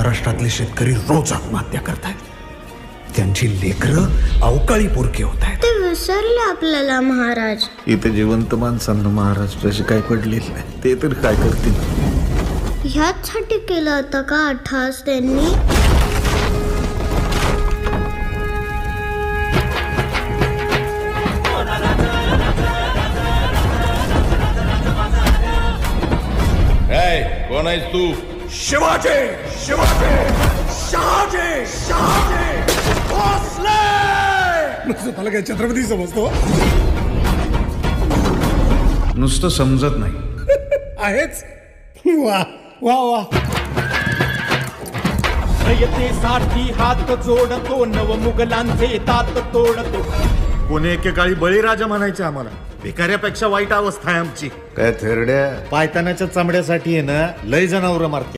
महाराष्ट्रातले शेतकरी रोज आत्महत्या करतायत. त्यांची लेकरं अवकाळी पोरकी होत आहेत. ते विसरले आपल्याला महाराज. इथे जिवंत माणसांना महाराष्ट्राशी काय पडलेलं नाही, ते तर काय करतील. ह्याचसाठी केलं होतं का अट्टहास त्यांनी? कोण आहेस तू? शिवाजी शिवाजी शहाजी शहाजी भोसले. स्वतःला काय छत्रपती समजतो? नुसतं समजत नाही. आहेच. वा वा वा. रयतेसाठी हात जोडतो, नव मुघलांचे तात तोडतो. कोणी एकेकाळी बळीराजा म्हणायचे आम्हाला. भिकाऱ्यापेक्षा वाईट अवस्था आहे आमची. काय थेरड्या पायतानाच्या चमड्यासाठी आहे ना, लय जनावर मारते.